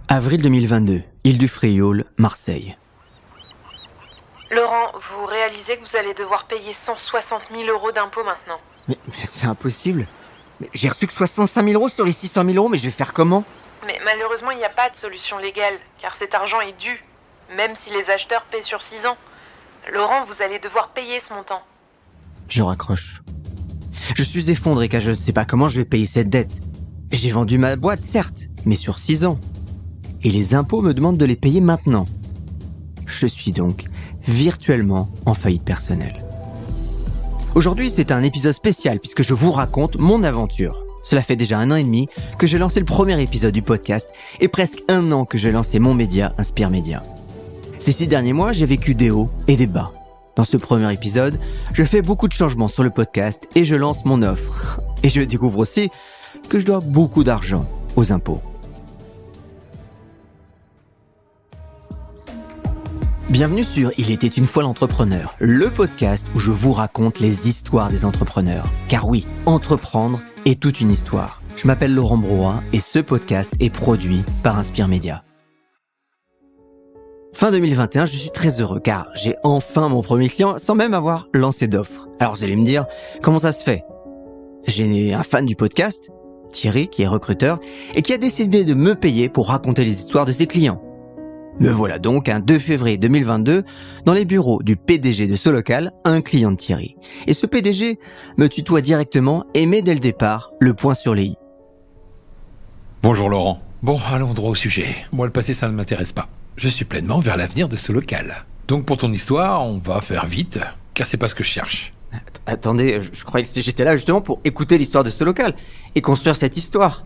Avril 2022, île du Frioul, Marseille. Laurent, vous réalisez que vous allez devoir payer 160 000 € d'impôts maintenant. Mais c'est impossible. Mais j'ai reçu que 65 000 € sur les 600 000 €, mais je vais faire comment ? Mais malheureusement, il n'y a pas de solution légale, car cet argent est dû, même si les acheteurs paient sur 6 ans. Laurent, vous allez devoir payer ce montant. Je raccroche. Je suis effondré car je ne sais pas comment je vais payer cette dette. J'ai vendu ma boîte, certes, mais sur 6 ans. Et les impôts me demandent de les payer maintenant. Je suis donc virtuellement en faillite personnelle. Aujourd'hui, c'est un épisode spécial puisque je vous raconte mon aventure. Cela fait déjà 1 an et demi que j'ai lancé le premier épisode du podcast et presque 1 an que j'ai lancé mon média Inspire Média. Ces 6 derniers mois, j'ai vécu des hauts et des bas. Dans ce premier épisode, je fais beaucoup de changements sur le podcast et je lance mon offre. Et je découvre aussi que je dois beaucoup d'argent aux impôts. Bienvenue sur Il était une fois l'entrepreneur, le podcast où je vous raconte les histoires des entrepreneurs. Car oui, entreprendre est toute une histoire. Je m'appelle Laurent Broin et ce podcast est produit par Inspire Média. Fin 2021, je suis très heureux car j'ai enfin mon premier client sans même avoir lancé d'offre. Alors vous allez me dire, comment ça se fait ? J'ai un fan du podcast, Thierry, qui est recruteur et qui a décidé de me payer pour raconter les histoires de ses clients. Me voilà donc un 2 février 2022 dans les bureaux du PDG de Solocal, un client de Thierry. Et ce PDG me tutoie directement et met dès le départ le point sur les i. Bonjour Laurent. Bon, allons droit au sujet. Moi, le passé, ça ne m'intéresse pas. Je suis pleinement vers l'avenir de Solocal. Donc pour ton histoire, on va faire vite, car c'est pas ce que je cherche. Attendez, je croyais que j'étais là justement pour écouter l'histoire de Solocal et construire cette histoire.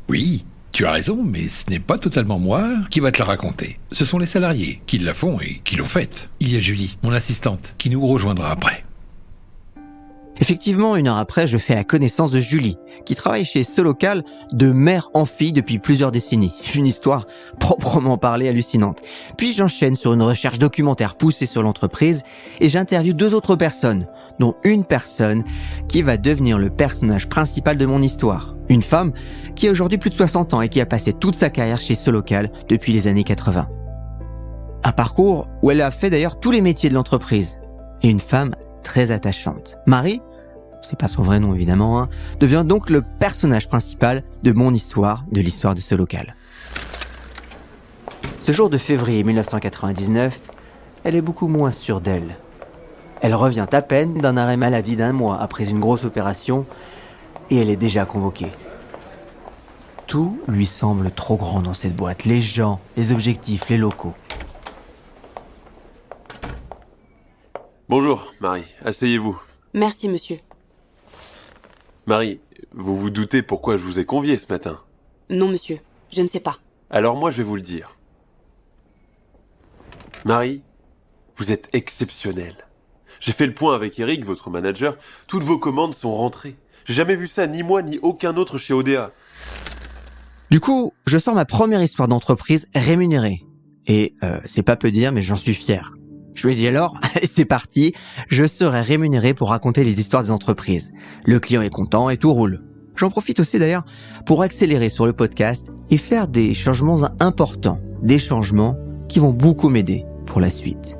Oui, tu as raison, mais ce n'est pas totalement moi qui va te la raconter. Ce sont les salariés qui la font et qui l'ont faite. Il y a Julie, mon assistante, qui nous rejoindra après. Effectivement, 1 heure après, je fais la connaissance de Julie, qui travaille chez Solocal de mère en fille depuis plusieurs décennies. Une histoire proprement parlée hallucinante. Puis j'enchaîne sur une recherche documentaire poussée sur l'entreprise et j'interviewe 2 autres personnes, dont une personne qui va devenir le personnage principal de mon histoire. Une femme qui a aujourd'hui plus de 60 ans et qui a passé toute sa carrière chez Solocal depuis les années 80. Un parcours où elle a fait d'ailleurs tous les métiers de l'entreprise. Et une femme très attachante. Marie, c'est pas son vrai nom évidemment, devient donc le personnage principal de mon histoire, de l'histoire de Solocal. Ce jour de février 1999, elle est beaucoup moins sûre d'elle. Elle revient à peine d'un arrêt maladie d'1 mois après une grosse opération et elle est déjà convoquée. Tout lui semble trop grand dans cette boîte, les gens, les objectifs, les locaux. Bonjour, Marie. Asseyez-vous. Merci, monsieur. Marie, vous vous doutez pourquoi je vous ai convié ce matin ? Non, monsieur. Je ne sais pas. Alors moi, je vais vous le dire. Marie, vous êtes exceptionnelle. J'ai fait le point avec Eric, votre manager. Toutes vos commandes sont rentrées. J'ai jamais vu ça, ni moi, ni aucun autre chez ODA. Du coup, je sors ma première histoire d'entreprise rémunérée. Et c'est pas peu dire, mais j'en suis fier. Je lui ai dit alors, allez, c'est parti, je serai rémunéré pour raconter les histoires des entreprises. Le client est content et tout roule. J'en profite aussi d'ailleurs pour accélérer sur le podcast et faire des changements importants, des changements qui vont beaucoup m'aider pour la suite.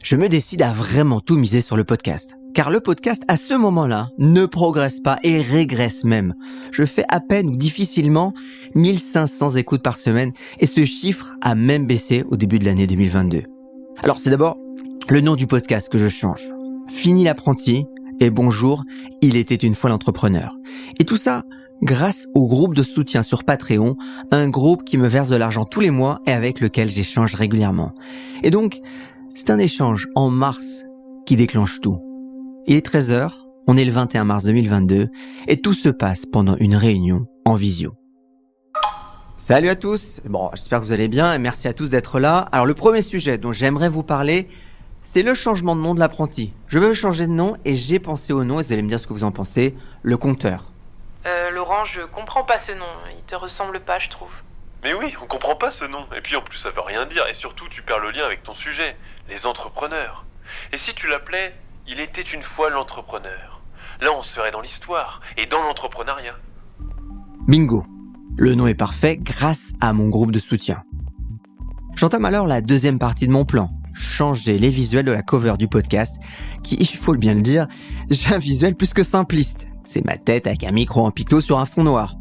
Je me décide à vraiment tout miser sur le podcast. Car le podcast, à ce moment-là, ne progresse pas et régresse même. Je fais à peine ou difficilement 1500 écoutes par semaine et ce chiffre a même baissé au début de l'année 2022. Alors c'est d'abord le nom du podcast que je change. Fini l'apprenti et bonjour, il était une fois l'entrepreneur. Et tout ça grâce au groupe de soutien sur Patreon, un groupe qui me verse de l'argent tous les mois et avec lequel j'échange régulièrement. Et donc, c'est un échange en mars qui déclenche tout. Il est 13h, on est le 21 mars 2022 et tout se passe pendant une réunion en visio. Salut à tous, bon j'espère que vous allez bien et merci à tous d'être là. Alors le premier sujet dont j'aimerais vous parler, c'est le changement de nom de l'apprenti. Je veux changer de nom et j'ai pensé au nom et vous allez me dire ce que vous en pensez, le compteur. Laurent, je comprends pas ce nom, il te ressemble pas je trouve. Mais oui, on comprend pas ce nom. Et puis en plus, ça veut rien dire. Et surtout, tu perds le lien avec ton sujet, les entrepreneurs. Et si tu l'appelais « Il était une fois l'entrepreneur », là on serait dans l'histoire et dans l'entrepreneuriat. Bingo. Le nom est parfait grâce à mon groupe de soutien. J'entame alors la deuxième partie de mon plan. Changer les visuels de la cover du podcast, qui, il faut bien le dire, j'ai un visuel plus que simpliste. C'est ma tête avec un micro en picto sur un fond noir.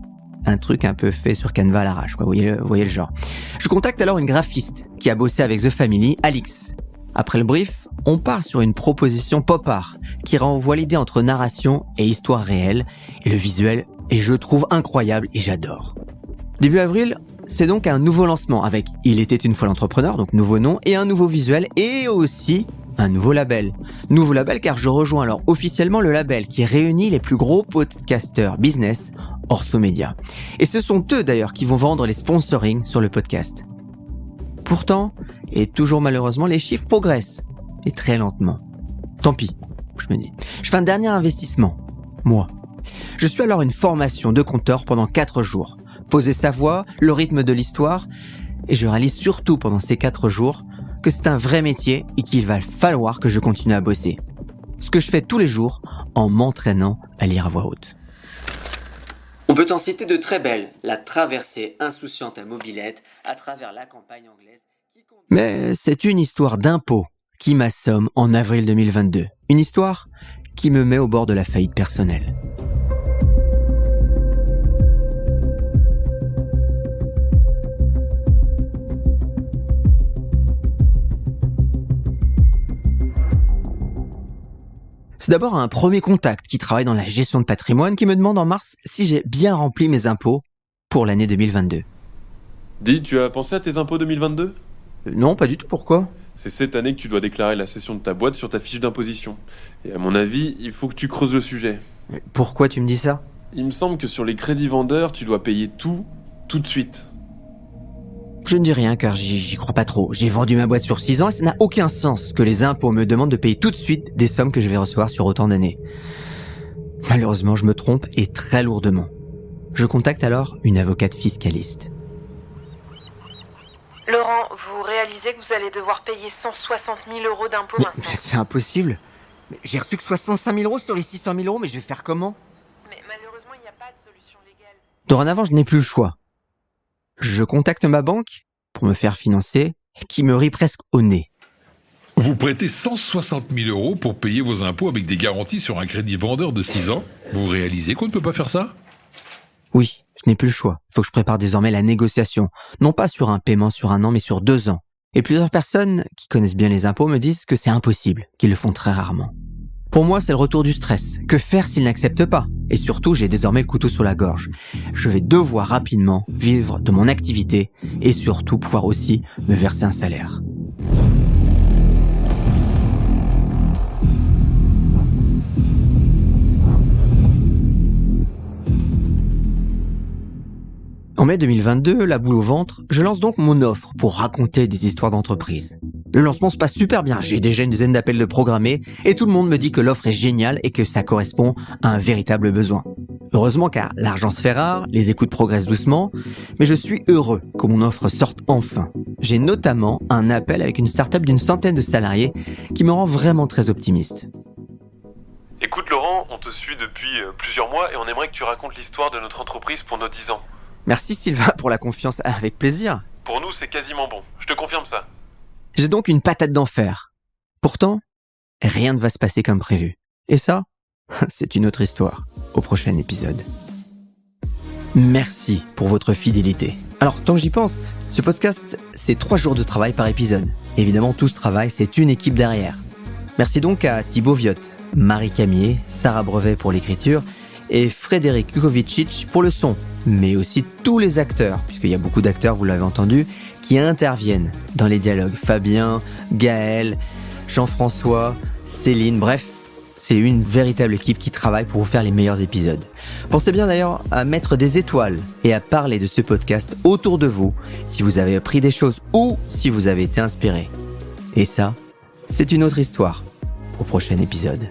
Un truc un peu fait sur Canva à l'arrache, quoi. Vous voyez le genre. Je contacte alors une graphiste qui a bossé avec The Family, Alix. Après le brief, on part sur une proposition pop art qui renvoie l'idée entre narration et histoire réelle. Et le visuel est, je trouve, incroyable et j'adore. Début avril, c'est donc un nouveau lancement avec Il était une fois l'entrepreneur, donc nouveau nom, et un nouveau visuel et aussi un nouveau label. Nouveau label car je rejoins alors officiellement le label qui réunit les plus gros podcasteurs business Orso Média. Et ce sont eux d'ailleurs qui vont vendre les sponsorings sur le podcast. Pourtant, et toujours malheureusement, les chiffres progressent. Et très lentement. Tant pis, je me dis. Je fais un dernier investissement. Moi. Je suis alors une formation de conteur pendant 4 jours. Poser sa voix, le rythme de l'histoire. Et je réalise surtout pendant ces 4 jours que c'est un vrai métier et qu'il va falloir que je continue à bosser. Ce que je fais tous les jours en m'entraînant à lire à voix haute. On peut en citer de très belles. La traversée insouciante à mobilette à travers la campagne anglaise. Mais c'est une histoire d'impôt qui m'assomme en avril 2022. Une histoire qui me met au bord de la faillite personnelle. C'est d'abord un premier contact qui travaille dans la gestion de patrimoine qui me demande en mars si j'ai bien rempli mes impôts pour l'année 2022. Dis, tu as pensé à tes impôts 2022 ? Non, pas du tout, pourquoi ? C'est cette année que tu dois déclarer la cession de ta boîte sur ta fiche d'imposition. Et à mon avis, il faut que tu creuses le sujet. Mais pourquoi tu me dis ça ? Il me semble que sur les crédits vendeurs, tu dois payer tout de suite. Je ne dis rien car j'y crois pas trop. J'ai vendu ma boîte sur 6 ans et ça n'a aucun sens que les impôts me demandent de payer tout de suite des sommes que je vais recevoir sur autant d'années. Malheureusement, je me trompe et très lourdement. Je contacte alors une avocate fiscaliste. Laurent, vous réalisez que vous allez devoir payer 160 000 € d'impôts maintenant. Mais c'est impossible. Mais j'ai reçu que 65 000 € sur les 600 000 €, mais je vais faire comment ? Mais malheureusement, il n'y a pas de solution légale. Dorénavant, je n'ai plus le choix. Je contacte ma banque pour me faire financer, qui me rit presque au nez. Vous prêtez 160 000 € pour payer vos impôts avec des garanties sur un crédit vendeur de 6 ans. Vous réalisez qu'on ne peut pas faire ça ? Oui, je n'ai plus le choix. Il faut que je prépare désormais la négociation. Non pas sur un paiement sur 1 an, mais sur 2 ans. Et plusieurs personnes qui connaissent bien les impôts me disent que c'est impossible, qu'ils le font très rarement. Pour moi, c'est le retour du stress. Que faire s'ils n'acceptent pas ? Et surtout, j'ai désormais le couteau sur la gorge. Je vais devoir rapidement vivre de mon activité et surtout pouvoir aussi me verser un salaire. En mai 2022, la boule au ventre, je lance donc mon offre pour raconter des histoires d'entreprise. Le lancement se passe super bien, j'ai déjà une dizaine d'appels de programmés et tout le monde me dit que l'offre est géniale et que ça correspond à un véritable besoin. Heureusement car l'argent se fait rare, les écoutes progressent doucement, mais je suis heureux que mon offre sorte enfin. J'ai notamment un appel avec une start-up d'une centaine de salariés qui me rend vraiment très optimiste. Écoute Laurent, on te suit depuis plusieurs mois et on aimerait que tu racontes l'histoire de notre entreprise pour nos 10 ans. Merci Sylvain pour la confiance, avec plaisir. Pour nous, c'est quasiment bon. Je te confirme ça. J'ai donc une patate d'enfer. Pourtant, rien ne va se passer comme prévu. Et ça, c'est une autre histoire. Au prochain épisode. Merci pour votre fidélité. Alors, tant que j'y pense, ce podcast, c'est 3 jours de travail par épisode. Évidemment, tout ce travail, c'est une équipe derrière. Merci donc à Thibaut Viotte, Marie Camier, Sarah Brevet pour l'écriture et Frédéric Kukovicic pour le son. Mais aussi tous les acteurs, puisqu'il y a beaucoup d'acteurs, vous l'avez entendu, qui interviennent dans les dialogues. Fabien, Gaël, Jean-François, Céline, bref, c'est une véritable équipe qui travaille pour vous faire les meilleurs épisodes. Pensez bien d'ailleurs à mettre des étoiles et à parler de ce podcast autour de vous si vous avez appris des choses ou si vous avez été inspiré. Et ça, c'est une autre histoire. Au prochain épisode.